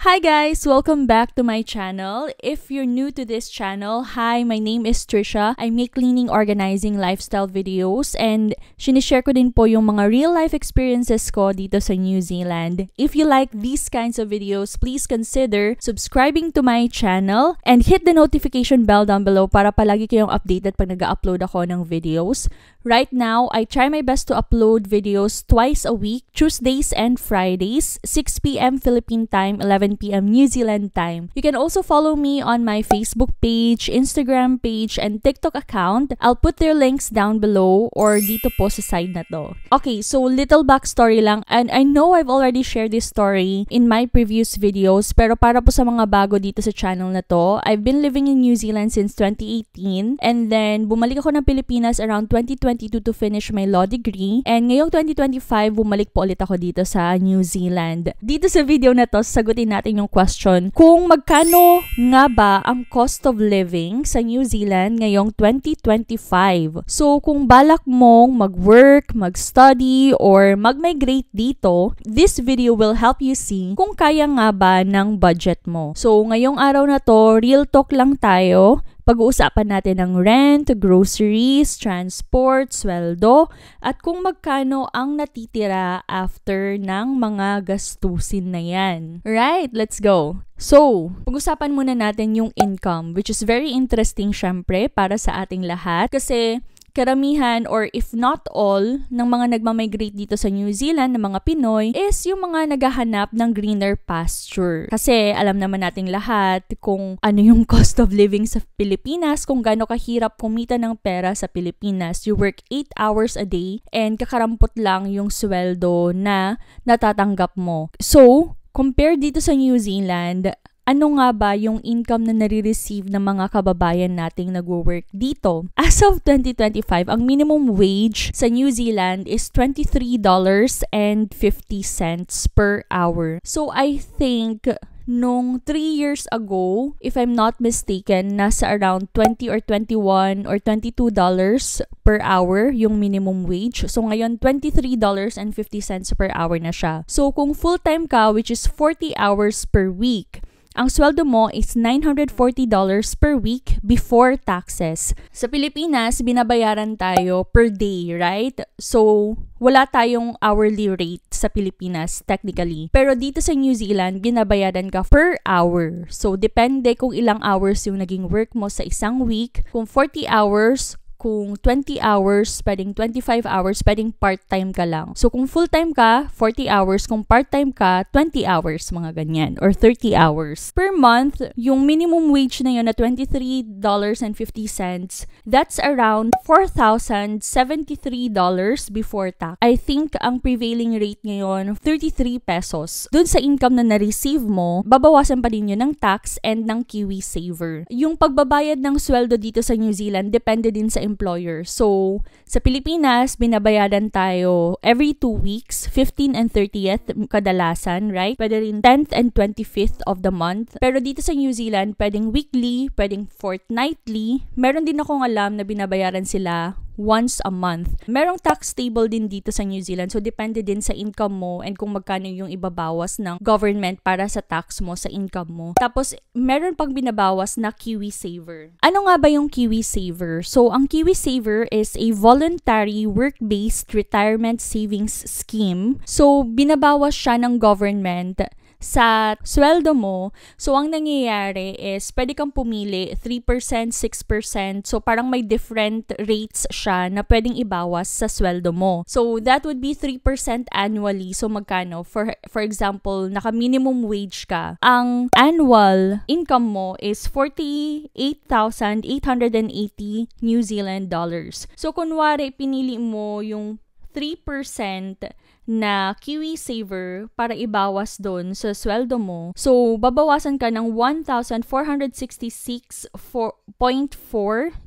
Hi guys! Welcome back to my channel. If you're new to this channel, hi, my name is Trisha. I make cleaning, organizing, lifestyle videos and sinishare ko din po yung mga real life experiences ko dito sa New Zealand. If you like these kinds of videos, please consider subscribing to my channel and hit the notification bell down below para palagi kayong updated pag nag-upload ako ng videos. Right now, I try my best to upload videos twice a week, Tuesdays and Fridays, 6 p.m. Philippine time, 11 p.m. New Zealand time. You can also follow me on my Facebook page, Instagram page, and TikTok account. I'll put their links down below or dito po sa side na to. Okay, so little backstory lang, and I know I've already shared this story in my previous videos, pero para po sa mga bago dito sa channel na to, I've been living in New Zealand since 2018, and then bumalik ako ng Pilipinas around 2022 to finish my law degree, and ngayong 2025, bumalik po ulit ako dito sa New Zealand. Dito sa video na to, sagutin natin yung question kung magkano nga ba ang cost of living sa New Zealand ngayong 2025. So, kung balak mong mag-work, mag-study, or mag-migrate dito, this video will help you see kung kaya nga ba ng budget mo. So, ngayong araw na to, real talk lang tayo. Pag-uusapan natin ng rent, groceries, transport, sweldo, at kung magkano ang natitira after ng mga gastusin na yan. Right, let's go! So, pag-usapan muna natin yung income, which is very interesting syempre para sa ating lahat kasi karamihan or if not all ng mga nagmamigrate dito sa New Zealand ng mga Pinoy is yung mga naghahanap ng greener pasture. Kasi alam naman nating lahat kung ano yung cost of living sa Pilipinas, kung gaano kahirap kumita ng pera sa Pilipinas. You work 8 hours a day and kakarampot lang yung sweldo na natatanggap mo. So, compared dito sa New Zealand, ano nga ba yung income na nare-receive ng mga kababayan nating nagwo-work dito? As of 2025, ang minimum wage sa New Zealand is $23.50 per hour. So I think nung 3 years ago, if I'm not mistaken, nasa around 20 or 21 or $22 per hour yung minimum wage. So ngayon, $23.50 per hour na siya. So kung full-time ka, which is 40 hours per week, ang sweldo mo is $940 per week before taxes. Sa Pilipinas, binabayaran tayo per day, right? So, wala tayong hourly rate sa Pilipinas technically. Pero dito sa New Zealand, binabayaran ka per hour. So, depende kung ilang hours yung naging work mo sa isang week. Kung 40 hours, kung 20 hours, pwedeng 25 hours, pwedeng part-time ka lang. So, kung full-time ka, 40 hours. Kung part-time ka, 20 hours, mga ganyan. Or 30 hours. Per month, yung minimum wage na yun na $23.50, that's around $4,073 before tax. I think ang prevailing rate ngayon, 33 pesos. Dun sa income na na-receive mo, babawasan pa din yun ng tax and ng KiwiSaver. Yung pagbabayad ng sweldo dito sa New Zealand, depende din sa employer. So, sa Pilipinas, binabayaran tayo every 2 weeks, 15 and 30th kadalasan, right? Pwede rin 10th and 25th of the month. Pero dito sa New Zealand, pwedeng weekly, pwedeng fortnightly. Meron din akong alam na binabayaran sila once a month. Merong tax table din dito sa New Zealand. So, depende din sa income mo and kung magkano yung ibabawas ng government para sa tax mo, sa income mo. Tapos, meron pang binabawas na KiwiSaver. Ano nga ba yung KiwiSaver? So, ang KiwiSaver is a voluntary work-based retirement savings scheme. So, binabawas siya ng government sa sweldo mo. So, ang nangyayari is, pwede kang pumili 3%, 6%. So, parang may different rates siya na pwedeng ibawas sa sweldo mo. So, that would be 3% annually. So, magkano? For example, naka-minimum wage ka. Ang annual income mo is 48,880 New Zealand dollars. So, kunwari, pinili mo yung 3% na KiwiSaver para ibawas doon sa sweldo mo. So, babawasan ka ng 1,466.4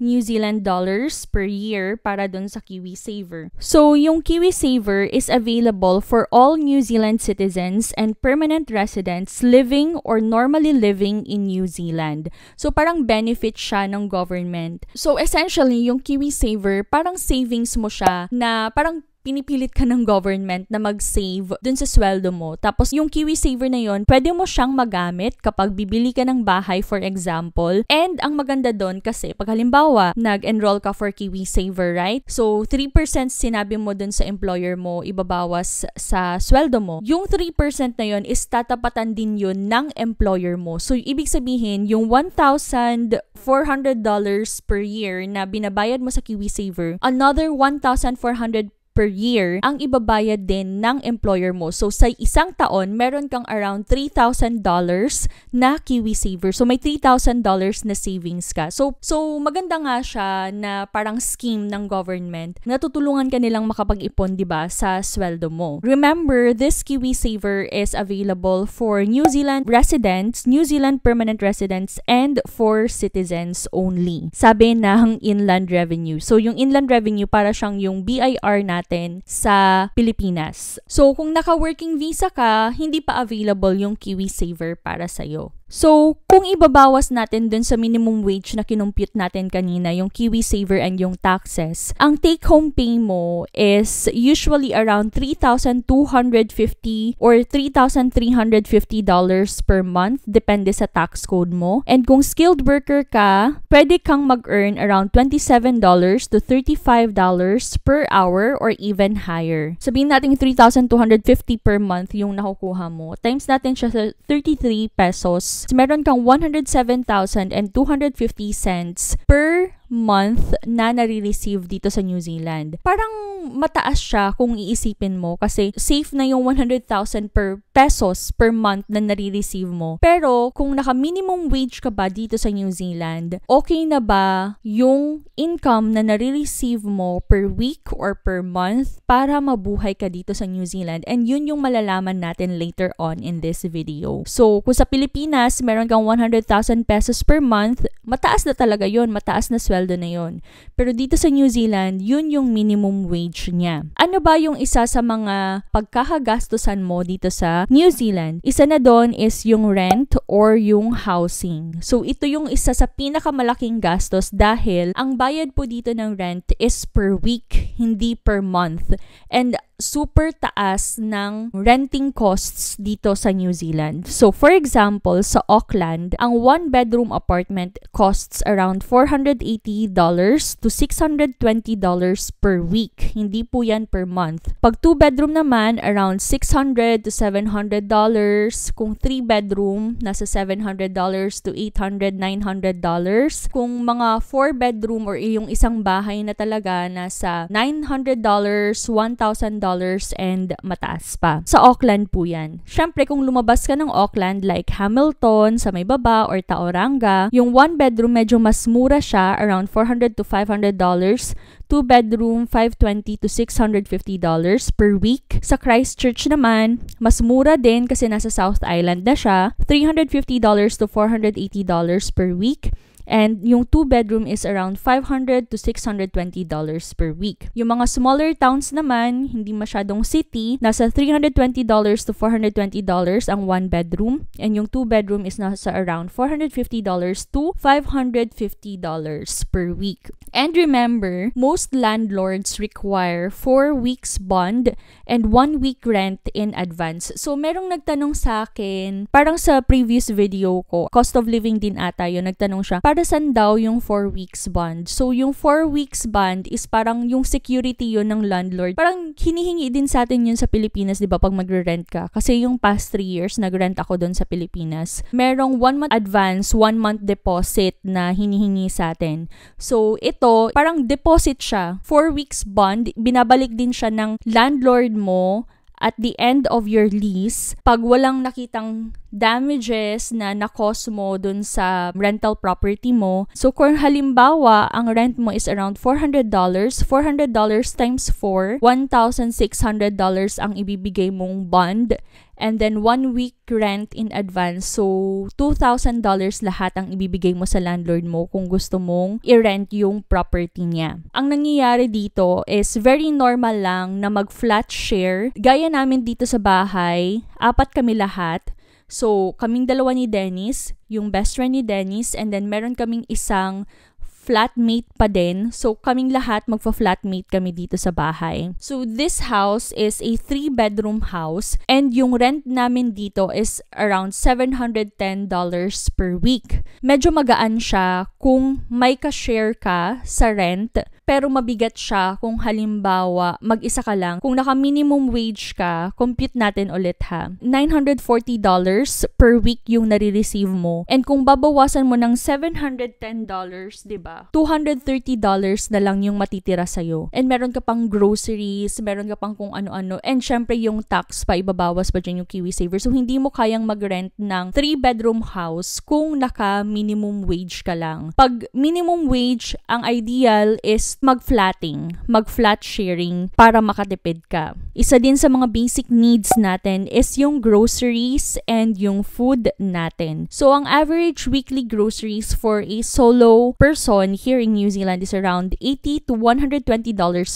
New Zealand dollars per year para doon sa KiwiSaver. So, yung KiwiSaver is available for all New Zealand citizens and permanent residents living or normally living in New Zealand. So, parang benefit siya ng government. So, essentially, yung KiwiSaver, parang savings mo siya na parang pinipilit ka ng government na mag-save dun sa sweldo mo. Tapos yung KiwiSaver na yon, pwede mo siyang magamit kapag bibili ka ng bahay, for example. And ang maganda dun kasi pag halimbawa, nag-enroll ka for KiwiSaver, right? So 3% sinabi mo dun sa employer mo, ibabawas sa sweldo mo. Yung 3% na yon is tatapatan din yun ng employer mo. So ibig sabihin, yung $1,400 per year na binabayad mo sa KiwiSaver, another $1,400 per year ang ibabayad din ng employer mo. So, sa isang taon, meron kang around $3,000 na KiwiSaver. So, may $3,000 na savings ka. So maganda nga siya na parang scheme ng government. Natutulungan ka nilang makapag-ipon, diba, sa sweldo mo. Remember, this KiwiSaver is available for New Zealand residents, New Zealand permanent residents, and for citizens only. Sabi ng Inland Revenue. So, yung Inland Revenue, para siyang yung BIR natin sa Pilipinas. So, kung naka-working visa ka, hindi pa available yung KiwiSaver para sa'yo. So, kung ibabawas natin dun sa minimum wage na kinumpute natin kanina, yung KiwiSaver and yung taxes, ang take-home pay mo is usually around $3,250 or $3,350 per month, depende sa tax code mo. And kung skilled worker ka, pwede kang mag-earn around $27 to $35 per hour or even higher. Sabihin natin $3,250 per month yung nakukuha mo. Times natin siya sa 33 pesos. Meron kang 107,250 cents per month na nare-receive dito sa New Zealand. Parang mataas siya kung iisipin mo kasi safe na yung 100,000 per pesos per month na nare-receive mo. Pero kung naka-minimum wage ka ba dito sa New Zealand, okay na ba yung income na nare-receive mo per week or per month para mabuhay ka dito sa New Zealand? And yun yung malalaman natin later on in this video. So, kung sa Pilipinas, meron kang 100,000 pesos per month, mataas na talaga yun, mataas na sweldo na yun. Pero dito sa New Zealand, yun yung minimum wage niya. Ano ba yung isa sa mga pagkakagastusan mo dito sa New Zealand? Isa na doon is yung rent or yung housing. So, ito yung isa sa pinakamalaking gastos dahil ang bayad po dito ng rent is per week, hindi per month. And super taas ng renting costs dito sa New Zealand. So, for example, sa Auckland, ang one-bedroom apartment costs around $480 to $620 per week. Hindi po yan per month. Pag two-bedroom naman, around $600 to $700. Kung three-bedroom, nasa $700 to $800, $900. Kung mga four-bedroom or yung isang bahay na talaga, nasa $900, $1,000 and mataas pa. Sa Auckland po yan. Syempre, kung lumabas ka ng Auckland like Hamilton, sa may baba, or Tauranga, yung one bedroom medyo mas mura siya, around $400 to $500. Two bedroom, $520 to $650 per week. Sa Christchurch naman, mas mura din kasi nasa South Island na siya, $350 to $480 per week. And yung two-bedroom is around $500 to $620 per week. Yung mga smaller towns naman, hindi masyadong city, nasa $320 to $420 ang one-bedroom. And yung two-bedroom is nasa around $450 to $550 per week. And remember, most landlords require 4 weeks bond and 1 week rent in advance. So, merong nagtanong sa akin, parang sa previous video ko, cost of living din ata yun, nagtanong siya, para saan daw yung 4 weeks bond? So, yung 4 weeks bond is parang yung security yun ng landlord. Parang hinihingi din sa atin yun sa Pilipinas, di ba, pag magre-rent ka. Kasi yung past 3 years, nag-rent ako doon sa Pilipinas. Merong 1 month advance, 1 month deposit na hinihingi sa atin. So, ito, parang deposit siya. 4 weeks bond, binabalik din siya ng landlord mo at the end of your lease pag walang nakitang damages na na-cause mo dun sa rental property mo. So, kung halimbawa, ang rent mo is around $400 times 4, $1,600 ang ibibigay mong bond. And then, 1 week rent in advance. So, $2,000 lahat ang ibibigay mo sa landlord mo kung gusto mong i-rent yung property niya. Ang nangyayari dito is very normal lang na mag-flat share. Gaya namin dito sa bahay, 4 kami lahat. So, kaming dalawa ni Dennis, yung best friend ni Dennis, and then meron kaming isang flatmate pa din. So, kaming lahat magfa-flatmate kami dito sa bahay. So, this house is a 3-bedroom house and yung rent namin dito is around $710 per week. Medyo magaan siya kung may ka-share ka sa rent, pero mabigat siya kung halimbawa mag-isa ka lang. Kung naka-minimum wage ka, compute natin ulit ha. $940 per week yung nare-receive mo. And kung babawasan mo ng $710, diba? $230 na lang yung matitira sa'yo. And meron ka pang groceries, meron ka pang kung ano-ano. And syempre yung tax pa, ibabawas pa dyan yung KiwiSaver. So hindi mo kayang mag-rent ng 3-bedroom house kung naka-minimum wage ka lang. Pag minimum wage, ang ideal is mag-flatting, mag-flat sharing para makatipid ka. Isa din sa mga basic needs natin is yung groceries and yung food natin. So, ang average weekly groceries for a solo person here in New Zealand is around $80 to $120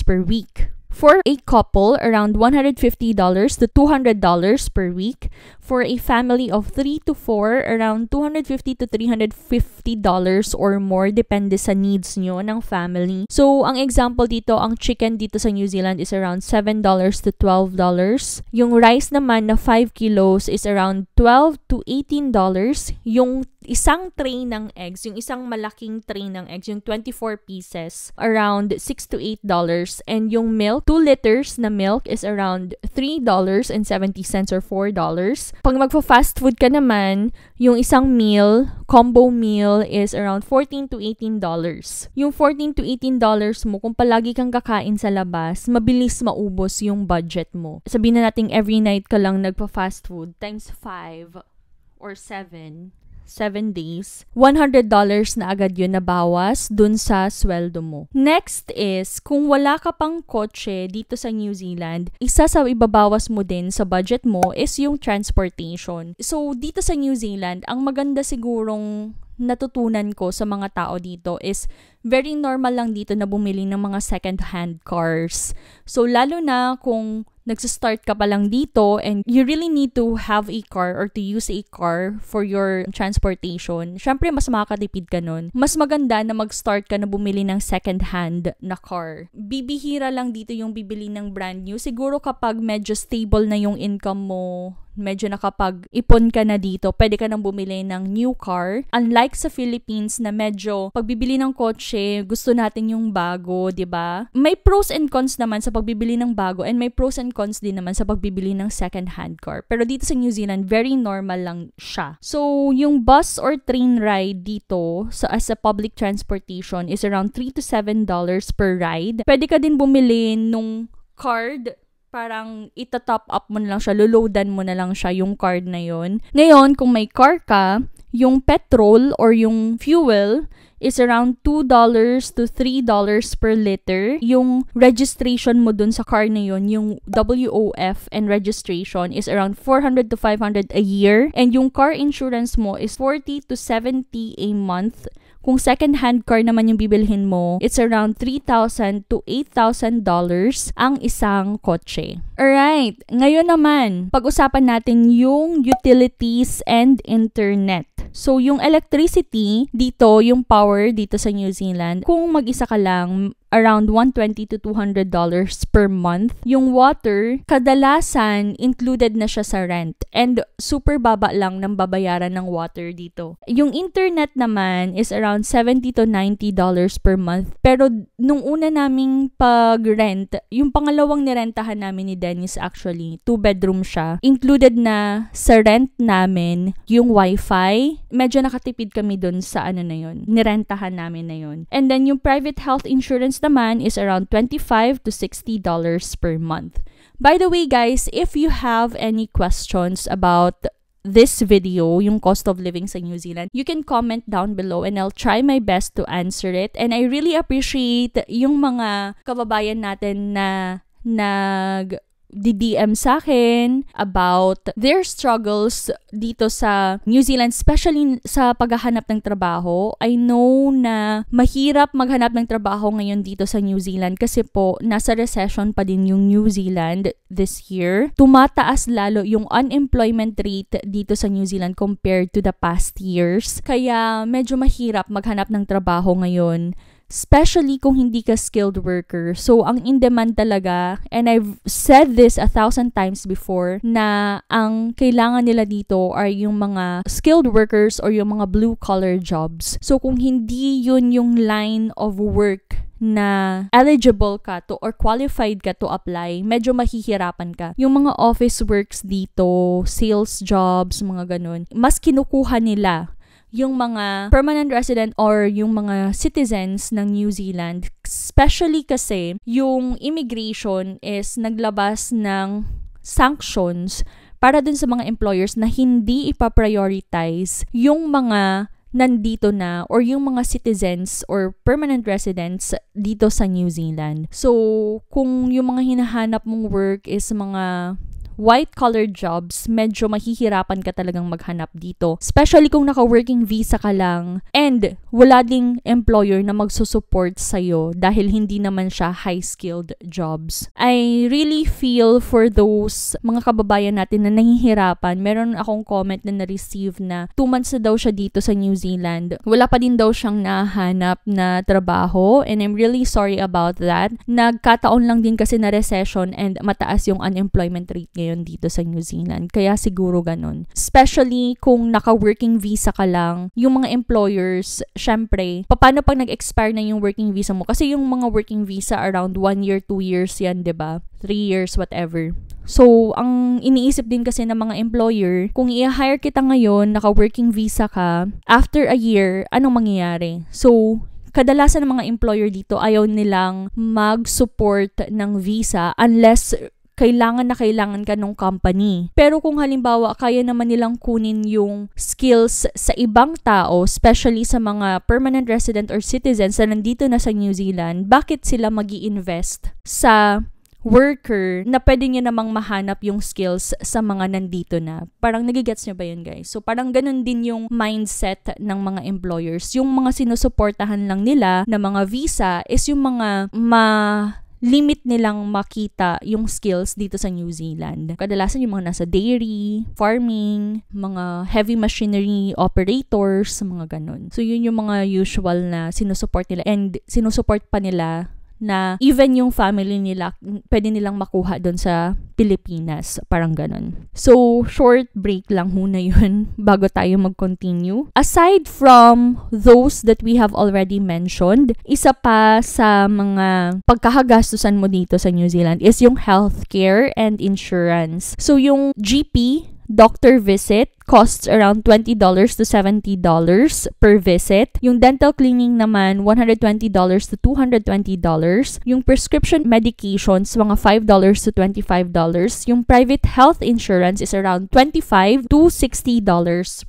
per week. For a couple, around $150 to $200 per week. For a family of 3 to 4, around $250 to $350 or more, depende sa needs nyo ng family. So, ang example dito, ang chicken dito sa New Zealand is around $7 to $12. Yung rice naman na 5 kilos is around $12 to $18. Yung isang tray ng eggs, yung isang malaking tray ng eggs, yung 24 pieces, around $6 to $8. And yung milk, 2 liters na milk is around $3.70 or $4. Pag magpa-fast food ka naman, yung isang meal, combo meal, is around $14 to $18. Yung $14 to $18 mo, kung palagi kang kakain sa labas, mabilis maubos yung budget mo. Sabihin na natin every night ka lang nagpa-fast food, times 5 or 7 days, $100 na agad yun na bawas dun sa sweldo mo. Next is, kung wala ka pang kotse dito sa New Zealand, isa sa ibabawas mo din sa budget mo is yung transportation. So, dito sa New Zealand, ang maganda sigurong natutunan ko sa mga tao dito is very normal lang dito na bumili ng mga second-hand cars. So, lalo na kung nagsistart ka pa lang dito and you really need to have a car or to use a car for your transportation, syempre mas makakatipid ka nun. Mas maganda na mag-start ka na bumili ng second-hand na car. Bibihira lang dito yung bibili ng brand new. Siguro kapag medyo stable na yung income mo, medyo nakapag-ipon ka na dito, pwede ka nang bumili ng new car. Unlike sa Philippines na medyo pagbibili ng kotse, gusto natin yung bago, 'di ba? May pros and cons naman sa pagbibili ng bago and may pros and cons din naman sa pagbibili ng second-hand car. Pero dito sa New Zealand, very normal lang siya. So, yung bus or train ride dito as a public transportation is around $3 to $7 per ride. Pwede ka din bumili nung card, parang itatop up mo na lang siya, loloadan mo na lang siya yung card na yon. Ngayon, kung may car ka, yung petrol or yung fuel is around $2 to $3 per liter. Yung registration mo dun sa car na yun, yung WOF and registration is around $400 to $500 a year. And yung car insurance mo is $40 to $70 a month. Kung second-hand car naman yung bibilhin mo, it's around $3,000 to $8,000 ang isang kotse. Alright, ngayon naman, pag-usapan natin yung utilities and internet. So, yung electricity dito, yung power dito sa New Zealand, kung mag-isa ka lang, around $120 to $200 per month. Yung water, kadalasan included na siya sa rent and super baba lang ng babayaran ng water dito. Yung internet naman is around $70 to $90 per month. Pero nung una naming pag-rent, yung pangalawang nirentahan namin ni Dennis actually, 2-bedroom siya. Included na sa rent namin yung wifi. Medyo nakatipid kami dun sa ano na yun. Nirentahan namin na yun. And then yung private health insurance naman is around $25 to $60 per month. By the way guys, if you have any questions about this video, yung cost of living sa New Zealand, you can comment down below and I'll try my best to answer it. And I really appreciate yung mga kababayan natin na di-DM sa akin about their struggles dito sa New Zealand, especially sa paghahanap ng trabaho. I know na mahirap maghanap ng trabaho ngayon dito sa New Zealand kasi po nasa recession pa din yung New Zealand this year. Tumataas lalo yung unemployment rate dito sa New Zealand compared to the past years. Kaya medyo mahirap maghanap ng trabaho ngayon, especially kung hindi ka skilled worker. So, ang in-demand talaga, and I've said this 1,000 times before, na ang kailangan nila dito are yung mga skilled workers or yung mga blue-collar jobs. So, kung hindi yun yung line of work na eligible ka to or qualified ka to apply, medyo mahihirapan ka. Yung mga office works dito, sales jobs, mga ganun, mas kinukuha nila yung mga permanent resident or yung mga citizens ng New Zealand, especially kasi yung immigration is naglabas ng sanctions para dun sa mga employers na hindi ipaprioritize yung mga nandito na or yung mga citizens or permanent residents dito sa New Zealand. So, kung yung mga hinahanap mong work is mga white-collar jobs, medyo mahihirapan ka talagang maghanap dito. Especially kung naka-working visa ka lang and wala ding employer na magsusupport sa'yo dahil hindi naman siya high-skilled jobs. I really feel for those mga kababayan natin na nahihirapan. Meron akong comment na na-receive na 2 months na daw siya dito sa New Zealand. Wala pa din daw siyang nahanap na trabaho and I'm really sorry about that. Nagkataon lang din kasi na recession and mataas yung unemployment rate ngayon dito sa New Zealand. Kaya siguro ganun. Especially kung naka-working visa ka lang, yung mga employers, syempre, paano pag nag-expire na yung working visa mo? Kasi yung mga working visa around 1 year, 2 years yan, 'di ba? 3 years, whatever. So, ang iniisip din kasi ng mga employer, kung i-hire kita ngayon, naka-working visa ka, after a year, anong mangyayari? So, kadalasan ng mga employer dito, ayaw nilang mag-support ng visa unless kailangan ka ng company. Pero kung halimbawa, kaya naman nilang kunin yung skills sa ibang tao, especially sa mga permanent resident or citizens na nandito na sa New Zealand, bakit sila mag-i-invest sa worker na pwede nyo namang mahanap yung skills sa mga nandito na? Parang nagigets nyo ba yun, guys? So, parang ganun din yung mindset ng mga employers. Yung mga sinusuportahan lang nila na mga visa is yung mga limit nilang makita yung skills dito sa New Zealand. Kadalasan yung mga nasa dairy, farming, mga heavy machinery operators, mga ganun. So, yun yung mga usual na sinusupport nila and sinusupport pa nila na even yung family nila, pwede nilang makuha doon sa Pilipinas. Parang ganun. So, short break lang muna yun bago tayo mag-continue. Aside from those that we have already mentioned, isa pa sa mga pagkakagastusan mo dito sa New Zealand is yung healthcare and insurance. So, yung GP, doctor visit, costs around $20 to $70 per visit. Yung dental cleaning naman, $120 to $220. Yung prescription medications, mga $5 to $25. Yung private health insurance is around $25 to $60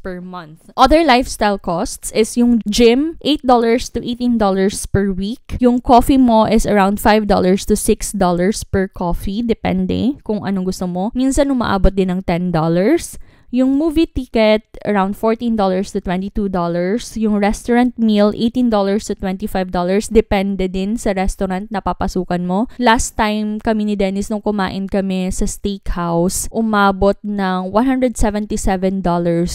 per month. Other lifestyle costs is yung gym, $8 to $18 per week. Yung coffee mo is around $5 to $6 per coffee, depende kung anong gusto mo. Minsan umaabot din ng $10. Yung movie ticket, around $14 to $22. Yung restaurant meal, $18 to $25. Depende din sa restaurant na papasukan mo. Last time kami ni Dennis nung kumain kami sa steakhouse, umabot ng $177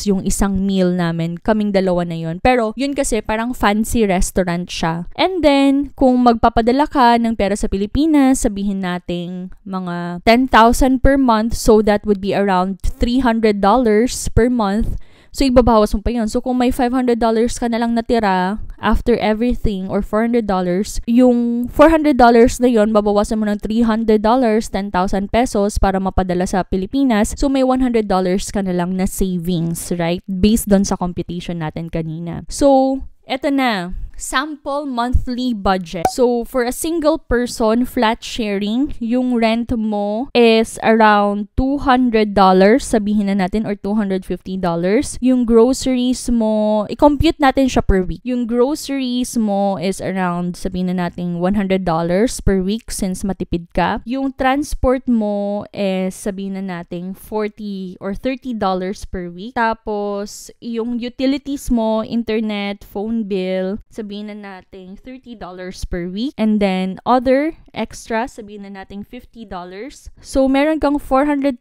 yung isang meal namin. Kaming dalawa na yun. Pero yun kasi parang fancy restaurant siya. And then, kung magpapadala ka ng pera sa Pilipinas, sabihin nating mga 10,000 per month, so that would be around $300 per month. So, ibabawas mo pa yun. So, kung may $500 ka na lang natira after everything or $400, yung $400 na yun, babawasan mo ng $300, 10,000 pesos para mapadala sa Pilipinas. So, may $100 ka na lang na savings, right? Based doon sa computation natin kanina. So, eto na. sample monthly budget. So, for a single person, flat sharing, yung rent mo is around $200, sabihin na natin, or $250. Yung groceries mo, i-compute natin siya per week. Yung groceries mo is around, sabihin na natin, $100 per week since matipid ka. Yung transport mo is, sabihin na natin, $40 or $30 per week. Tapos, yung utilities mo, internet, phone bill, sabihin na natin $30 per week. And then, other extra, sabihin na natin $50. So, meron kang $410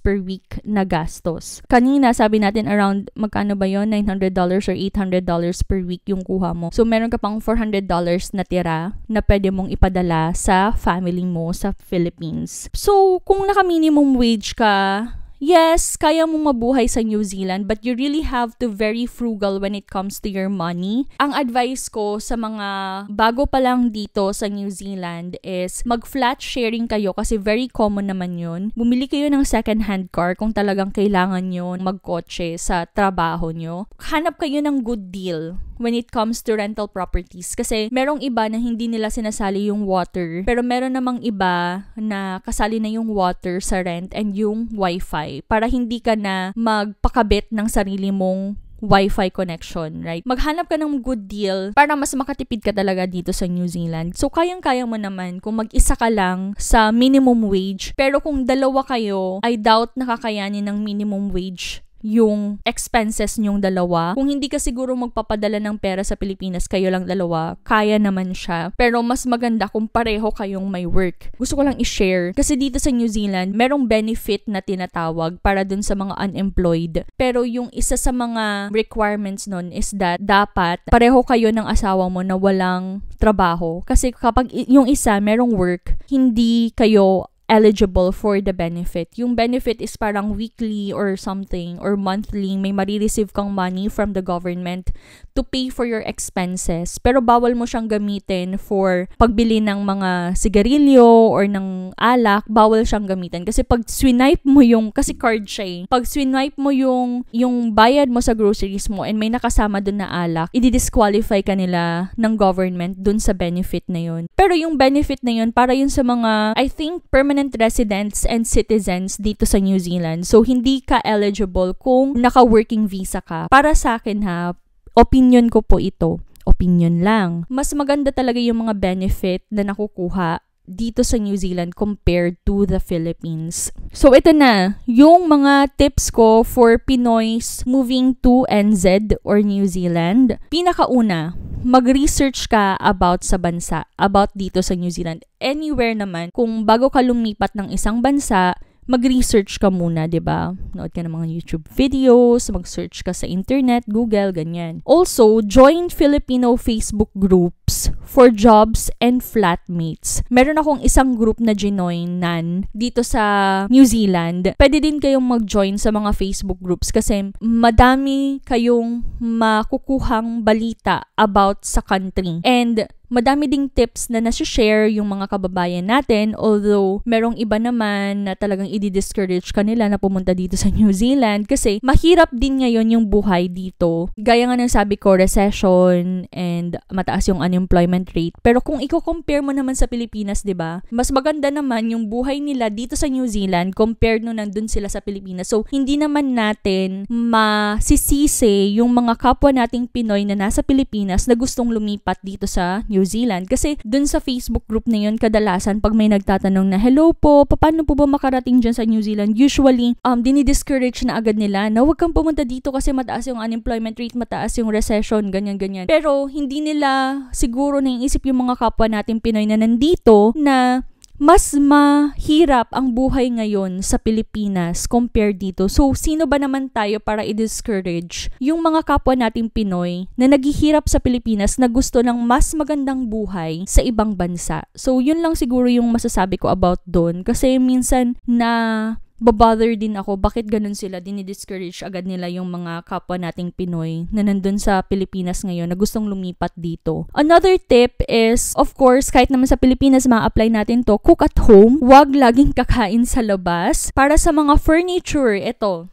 per week na gastos. Kanina, sabi natin around, magkano ba yon, $900 or $800 per week yung kuha mo. So, meron ka pang $400 na tira na pwede mong ipadala sa family mo sa Philippines. So, kung naka-minimum wage ka, yes, kaya mong mabuhay sa New Zealand, but you really have to very frugal when it comes to your money. Ang advice ko sa mga bago pa lang dito sa New Zealand is mag-flat sharing kayo kasi very common naman yun. Bumili kayo ng second-hand car kung talagang kailangan nyo magkotse sa trabaho nyo. Hanap kayo ng good deal when it comes to rental properties. Kasi merong iba na hindi nila sinasali yung water, pero meron namang iba na kasali na yung water sa rent and yung wifi para hindi ka na magpakabit ng sarili mong Wi-Fi connection, right? Maghanap ka ng good deal para mas makatipid ka talaga dito sa New Zealand. So, kayang-kaya mo naman kung mag-isa ka lang sa minimum wage. Pero kung dalawa kayo, I doubt nakakayanin ng minimum wage yung expenses nyong dalawa. Kung hindi ka siguro magpapadala ng pera sa Pilipinas, kayo lang dalawa, kaya naman siya. Pero mas maganda kung pareho kayong may work. Gusto ko lang i-share. Kasi dito sa New Zealand, merong benefit na tinatawag para dun sa mga unemployed. Pero yung isa sa mga requirements nun is that dapat pareho kayo ng asawa mo na walang trabaho. Kasi kapag yung isa merong work, hindi kayo eligible for the benefit. Yung benefit is parang weekly or something or monthly, may marireceive kang money from the government to pay for your expenses. Pero bawal mo siyang gamitin for pagbili ng mga sigarilyo or ng alak, bawal siyang gamitin. Kasi pag swipe mo yung, kasi card siya eh, pag swipe mo yung bayad mo sa groceries mo and may nakasama dun na alak, i-disqualify ka nila ng government dun sa benefit na yun. Pero yung benefit na yun, para yun sa mga, I think, permanent residents and citizens dito sa New Zealand. So, hindi ka eligible kung naka-working visa ka. Para sa akin ha, opinion ko po ito. Opinion lang. Mas maganda talaga yung mga benefit na nakukuha dito sa New Zealand compared to the Philippines. So, ito na. Yung mga tips ko for Pinoys moving to NZ or New Zealand. Pinakauna, mag-research ka about sa bansa, about dito sa New Zealand. Anywhere naman, kung bago ka lumipat ng isang bansa, mag-research ka muna, diba? Nood ka ng mga YouTube videos, mag-search ka sa internet, Google, ganyan. Also, join Filipino Facebook groups for jobs and flatmates. Meron akong isang group na ginoinan dito sa New Zealand. Pwede din kayong mag-join sa mga Facebook groups kasi madami kayong makukuhang balita about sa country. And madami ding tips na nasi-share yung mga kababayan natin, although merong iba naman na talagang i-discourage kanila na pumunta dito sa New Zealand kasi mahirap din ngayon yung buhay dito. Gaya nga ng sabi ko, recession and mataas yung unemployment rate. Pero kung i-compare mo naman sa Pilipinas, 'di ba? Mas maganda naman yung buhay nila dito sa New Zealand compared nung nandun sila sa Pilipinas. So, hindi naman natin masisisi yung mga kapwa nating Pinoy na nasa Pilipinas na gustong lumipat dito sa New Zealand. Kasi dun sa Facebook group na yun, kadalasan pag may nagtatanong na, hello po, paano po ba makarating dyan sa New Zealand? Usually, dinidiscourage na agad nila na huwag kang pumunta dito kasi mataas yung unemployment rate, mataas yung recession, ganyan-ganyan. Pero hindi nila siguro naiisip yung mga kapwa nating Pinoy na nandito na mas mahirap ang buhay ngayon sa Pilipinas compared dito. So, sino ba naman tayo para i-discourage yung mga kapwa nating Pinoy na naghihirap sa Pilipinas na gusto ng mas magandang buhay sa ibang bansa? So, yun lang siguro yung masasabi ko about doon. Kasi minsan na babother din ako, bakit ganun sila, dinidiscourage agad nila yung mga kapwa nating Pinoy na nandun sa Pilipinas ngayon na gustong lumipat dito. Another tip is, of course, kahit naman sa Pilipinas, ma-apply natin to, cook at home. Huwag laging kakain sa labas. Para sa mga furniture, ito,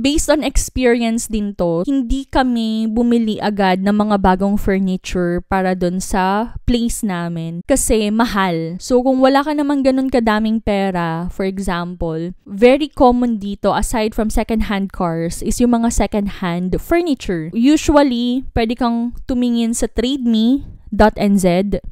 based on experience din to, hindi kami bumili agad ng mga bagong furniture para dun sa place namin kasi mahal. So kung wala ka naman ganun kadaming pera, for example, very common dito aside from second-hand cars is yung mga second-hand furniture. Usually, pwede kang tumingin sa TradeMe.nz.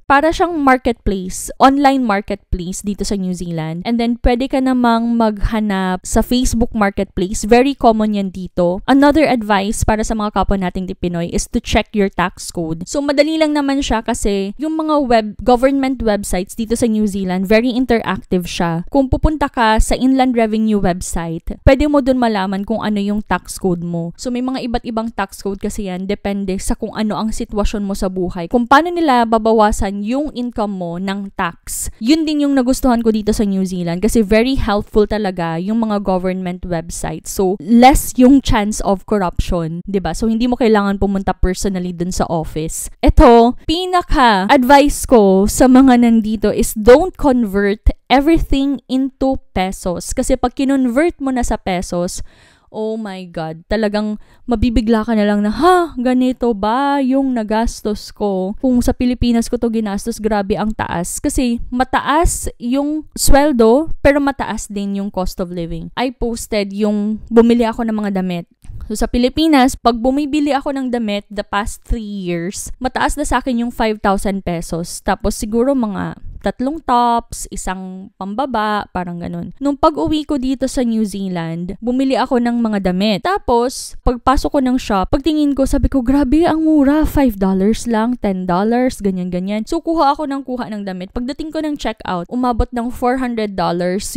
Para siyang marketplace, online marketplace dito sa New Zealand. And then, pwede ka namang maghanap sa Facebook Marketplace. Very common yan dito. Another advice para sa mga kapwa nating Pinoy is to check your tax code. So, madali lang naman siya kasi yung mga government websites dito sa New Zealand, very interactive siya. Kung pupunta ka sa Inland Revenue website, pwede mo dun malaman kung ano yung tax code mo. So, may mga iba't ibang tax code kasi yan. Depende sa kung ano ang sitwasyon mo sa buhay. Kung paano nila babawasan yung income mo ng tax. Yun din yung nagustuhan ko dito sa New Zealand kasi very helpful talaga yung mga government websites. So, less yung chance of corruption, 'di ba? So, hindi mo kailangan pumunta personally dun sa office. Ito, pinaka-advice ko sa mga nandito is don't convert everything into pesos. Kasi pag kinonvert mo na sa pesos, oh my God, talagang mabibigla ka na lang na, ganito ba yung nagastos ko? Kung sa Pilipinas ko to ginastos, grabe ang taas. Kasi mataas yung sweldo, pero mataas din yung cost of living. I posted yung bumili ako ng mga damit. So sa Pilipinas, pag bumibili ako ng damit the past 3 years, mataas na sa akin yung 5,000 pesos. Tapos siguro mga 3 tops, 1 pambaba, parang ganun. Nung pag-uwi ko dito sa New Zealand, bumili ako ng mga damit. Tapos, pagpasok ko ng shop, pagtingin ko, sabi ko, grabe, ang mura, $5 lang, $10, ganyan-ganyan. So, kuha ng damit. Pagdating ko ng checkout, umabot ng $400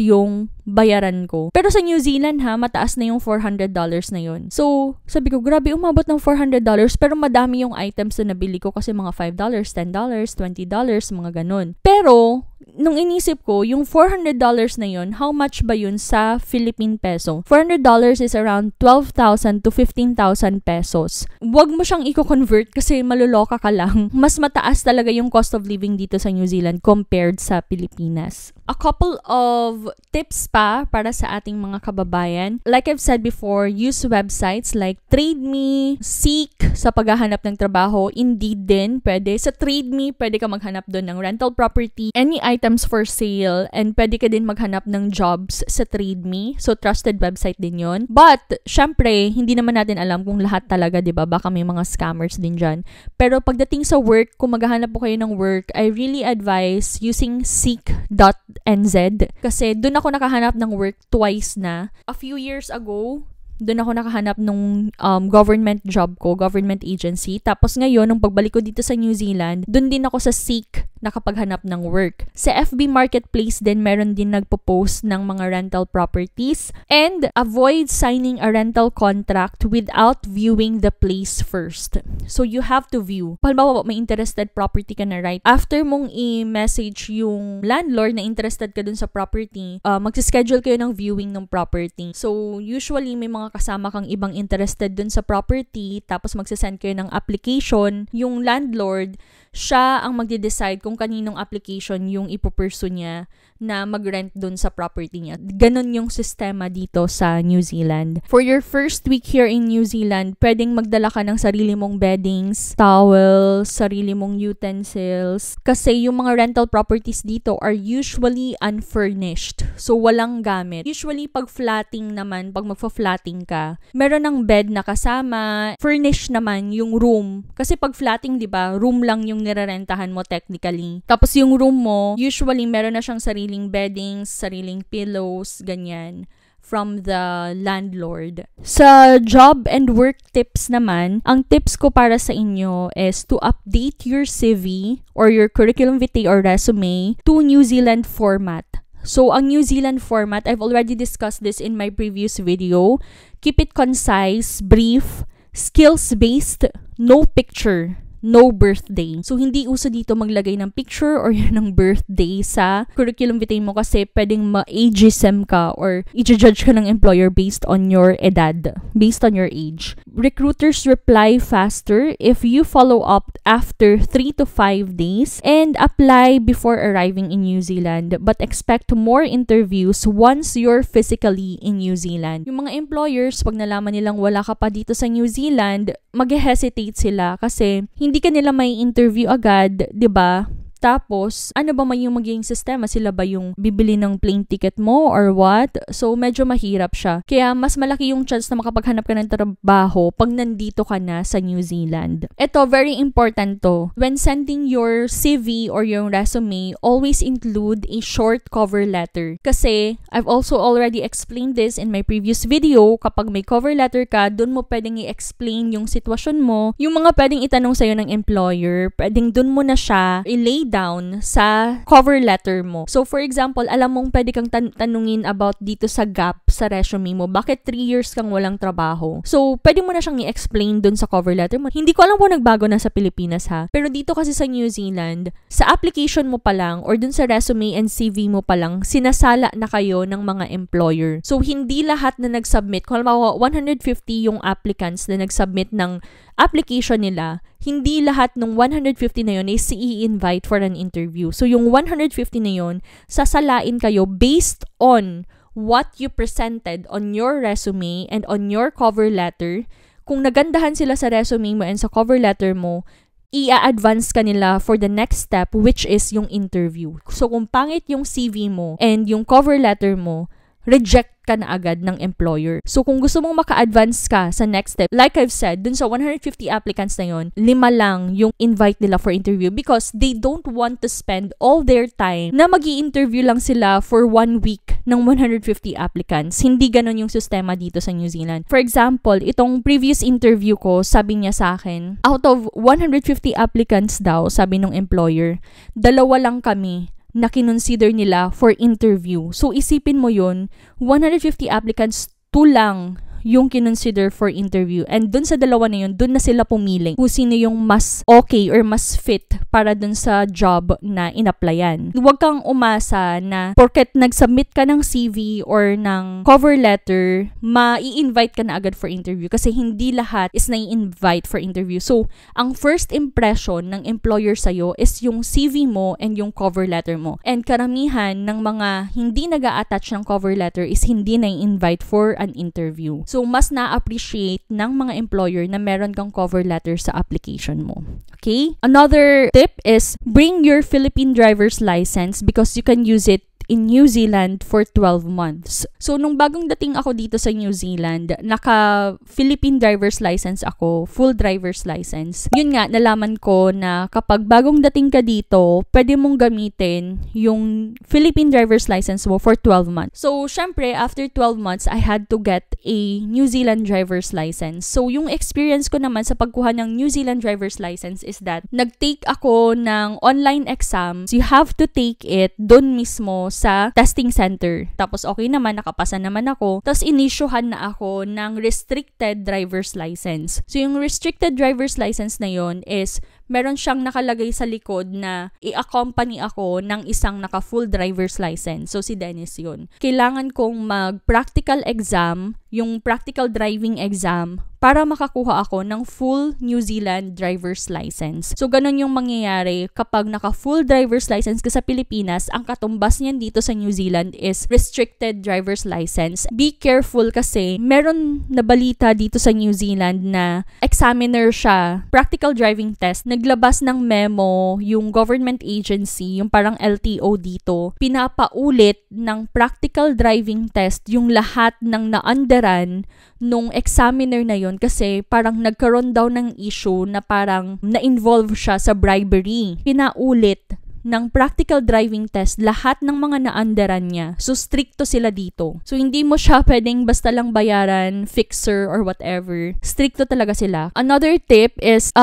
yung bayaran ko. Pero sa New Zealand mataas na yung $400 na yun. So, sabi ko, grabe, umabot ng $400 pero madami yung items na nabili ko kasi mga $5, $10, $20, mga ganun. Pero, nung inisip ko, yung $400 na yun, how much ba yun sa Philippine peso? $400 is around 12,000 to 15,000 pesos. Huwag mo siyang i-convert kasi maluloka ka lang. Mas mataas talaga yung cost of living dito sa New Zealand compared sa Pilipinas. A couple of tips pa para sa ating mga kababayan. Like I've said before, use websites like TradeMe, Seek sa paghahanap ng trabaho, Indeed din, pwede. Sa TradeMe, pwede ka maghanap doon ng rental property, any items for sale, and pwede ka din maghanap ng jobs sa TradeMe. So, trusted website din yon. But, syempre, hindi naman natin alam kung lahat talaga, di ba? Baka may mga scammers din dyan. Pero pagdating sa work, kung maghahanap po kayo ng work, I really advise using Seek.nz kasi doon ako nakahanap ng work twice na. A few years ago, doon ako nakahanap ng government job ko, government agency. Tapos ngayon, nung pagbalik ko dito sa New Zealand, doon din ako sa Seek nakapaghanap ng work. Sa FB Marketplace din, meron din nagpo-post ng mga rental properties. And avoid signing a rental contract without viewing the place first. So, you have to view. Halimbawa, may interested property ka na, right? After mong i-message yung landlord na interested ka dun sa property, magsischedule kayo ng viewing ng property. So, usually, may mga kasama kang ibang interested dun sa property, tapos magsasend kayo ng application. Yung landlord, siya ang magde-decide kung kaninong application yung ipupursue niya na mag-rent dun sa property niya. Ganon yung sistema dito sa New Zealand. For your first week here in New Zealand, pwedeng magdala ka ng sarili mong beddings, towels, sarili mong utensils. Kasi yung mga rental properties dito are usually unfurnished. So, walang gamit. Usually, pag flatting naman, pag magfa-flatting ka, meron ng bed na kasama. Furnished naman yung room. Kasi pag flatting, di ba, room lang yung nirerentahan mo technically. Tapos yung room mo, usually meron na siyang sariling beddings, sariling pillows, ganyan, from the landlord. Sa job and work tips naman, ang tips ko para sa inyo is to update your CV or your curriculum vitae or resume to New Zealand format. So, ang New Zealand format, I've already discussed this in my previous video. Keep it concise, brief, skills-based, no picture. no birthday. So, hindi uso dito maglagay ng picture or yun ng birthday sa curriculum vitae mo kasi pwedeng ma-ageism ka or i-judge ka ng employer based on your edad, based on your age. Recruiters reply faster if you follow up after 3 to 5 days and apply before arriving in New Zealand but expect more interviews once you're physically in New Zealand. Yung mga employers, pag nalaman nilang wala ka pa dito sa New Zealand, mag-hesitate sila kasi hindi ka nila may interview agad, 'di ba? Tapos, ano ba yung magiging sistema? Sila ba yung bibili ng plane ticket mo or what? So, medyo mahirap siya. Kaya, mas malaki yung chance na makapaghanap ka ng trabaho pag nandito ka na sa New Zealand. Ito, very important to. When sending your CV or your resume, always include a short cover letter. Kasi, I've also already explained this in my previous video. Kapag may cover letter ka, dun mo pwedeng i-explain yung sitwasyon mo. Yung mga pwedeng itanong sa'yo ng employer, pwedeng dun mo na siya i-lay down sa cover letter mo. So, for example, alam mong pwede kang tanungin about dito sa gap sa resume mo. Bakit 3 years kang walang trabaho? So, pwede mo na siyang i-explain dun sa cover letter mo. Hindi ko alam kung nagbago na sa Pilipinas ha. Pero dito kasi sa New Zealand, sa application mo pa lang or dun sa resume and CV mo pa lang, sinasala na kayo ng mga employer. So, hindi lahat na nag-submit, kung halimbawa 150 yung applicants na nag-submit ng application nila, hindi lahat ng 150 na yun is i-invite for an interview. So, yung 150 na yun, sasalain kayo based on what you presented on your resume and on your cover letter. Kung nagandahan sila sa resume mo and sa cover letter mo, i-advance ka nila for the next step, which is yung interview. So, kung pangit yung CV mo and yung cover letter mo, reject ka na agad ng employer. So, kung gusto mong maka-advance ka sa next step, like I've said, dun sa 150 applicants na yon, 5 lang yung invite nila for interview because they don't want to spend all their time na magi-interview lang sila for 1 week ng 150 applicants. Hindi ganun yung sistema dito sa New Zealand. For example, itong previous interview ko, sabi niya sa akin, out of 150 applicants daw, sabi ng employer, 2 lang kami na kinonsider nila for interview. So, isipin mo yun, 150 applicants, 2 lang yung kinonsider for interview. And dun sa 2 na yun, dun na sila pumili kung sino yung mas okay or mas fit para dun sa job na in-applyan. Huwag kang umasa na porket nag-submit ka ng CV or ng cover letter, ma-i-invite ka na agad for interview kasi hindi lahat is na-i-invite for interview. So, ang first impression ng employer sa'yo is yung CV mo and yung cover letter mo. And karamihan ng mga hindi nag-a-attach ng cover letter is hindi na-i-invite for an interview. So, mas na-appreciate ng mga employer na meron kang cover letter sa application mo. Okay? Another tip is bring your Philippine driver's license because you can use it in New Zealand for 12 months. So, nung bagong dating ako dito sa New Zealand, naka-Philippine driver's license ako, full driver's license. Yun nga, nalaman ko na kapag bagong dating ka dito, pwede mong gamitin yung Philippine driver's license mo for 12 months. So, syempre, after 12 months, I had to get a New Zealand driver's license. So, yung experience ko naman sa pagkuha ng New Zealand driver's license is that nag-take ako ng online exams. You have to take it doon mismo sa testing center. Tapos okay naman, nakapasa naman ako. Tapos inisyuhan na ako ng restricted driver's license. So yung restricted driver's license na yon is meron siyang nakalagay sa likod na i-accompany ako ng isang naka-full driver's license. So si Dennis yun. Kailangan kong mag-practical exam, yung practical driving exam, para makakuha ako ng full New Zealand driver's license. So, ganun yung mangyayari kapag naka-full driver's license ka sa Pilipinas, ang katumbas niyan dito sa New Zealand is restricted driver's license. Be careful kasi meron na balita dito sa New Zealand na examiner siya, practical driving test, naglabas ng memo yung government agency, yung parang LTO dito, pinapaulit ng practical driving test yung lahat ng na-underan nung examiner na yon kasi parang nagkaroon daw ng issue na parang na-involve siya sa bribery. Pinaulit ng practical driving test lahat ng mga na-underan niya. So, stricto sila dito. So, hindi mo siya pwedeng basta lang bayaran, fixer, or whatever. Stricto talaga sila. Another tip is,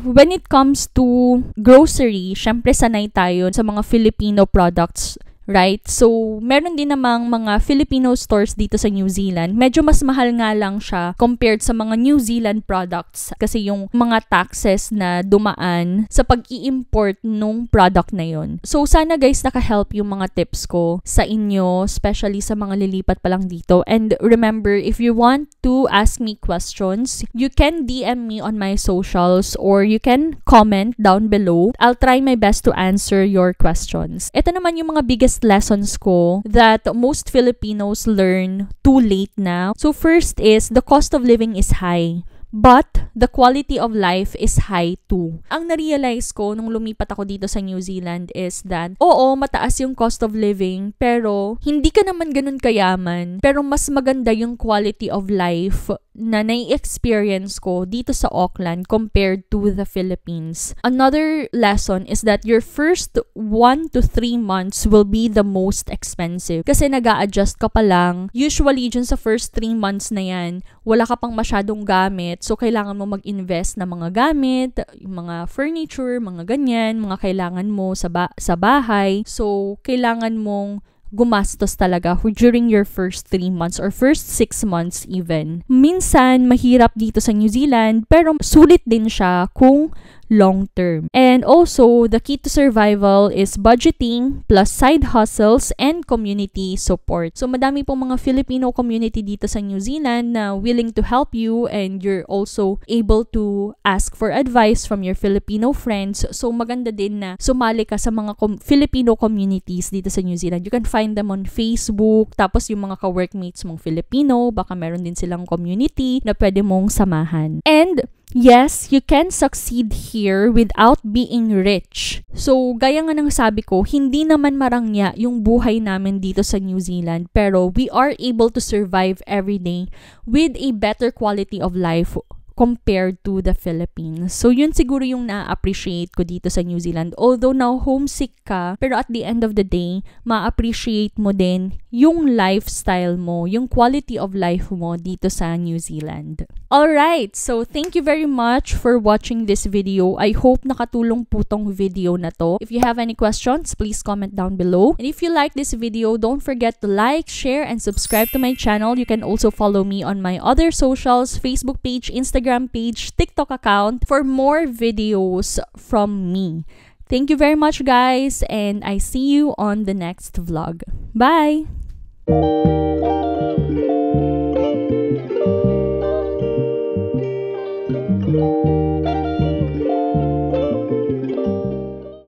when it comes to grocery, syempre sanay tayo sa mga Filipino products right? So, meron din namang mga Filipino stores dito sa New Zealand. Medyo mas mahal nga lang siya compared sa mga New Zealand products kasi yung mga taxes na dumaan sa pag-i-import nung product na yon. So, sana guys naka-help yung mga tips ko sa inyo, especially sa mga lilipat pa lang dito. And remember, if you want to ask me questions, you can DM me on my socials or you can comment down below. I'll try my best to answer your questions. Ito naman yung mga biggest lessons ko that most Filipinos learn too late now. So first is the cost of living is high. But the quality of life is high too. Ang na-realize ko nung lumipat ako dito sa New Zealand is that, oo, mataas yung cost of living, pero hindi ka naman ganun kayaman. Pero mas maganda yung quality of life na nai-experience ko dito sa Auckland compared to the Philippines. Another lesson is that your first 1 to 3 months will be the most expensive. Kasi nag-a-adjust ka pa lang. Usually, dyan sa first 3 months na yan, wala ka pang masyadong gamit. So, kailangan mo mag-invest na mga gamit, mga furniture, mga ganyan, mga kailangan mo sa bahay. So, kailangan mong gumastos talaga during your first 3 months or first 6 months even. Minsan, mahirap dito sa New Zealand, pero sulit din siya kung long term. And also, the key to survival is budgeting plus side hustles and community support. So, madami pong mga Filipino community dito sa New Zealand na willing to help you and you're also able to ask for advice from your Filipino friends. So, maganda din na sumali ka sa mga Filipino communities dito sa New Zealand. You can find them on Facebook. Tapos, yung mga ka-workmates mong Filipino, baka meron din silang community na pwede mong samahan. And yes, you can succeed here without being rich. So, gaya nga ng sabi ko, hindi naman marangya yung buhay namin dito sa New Zealand, pero we are able to survive every day with a better quality of life compared to the Philippines. So, yun siguro yung na-appreciate ko dito sa New Zealand. Although now homesick ka, pero at the end of the day, ma-appreciate mo din yung lifestyle mo, yung quality of life mo dito sa New Zealand. Alright, so thank you very much for watching this video. I hope nakatulong po tong video na to. If you have any questions, please comment down below. And if you like this video, don't forget to like, share, and subscribe to my channel. You can also follow me on my other socials, Facebook page, Instagram page, TikTok account for more videos from me. Thank you very much, guys, and I see you on the next vlog. Bye!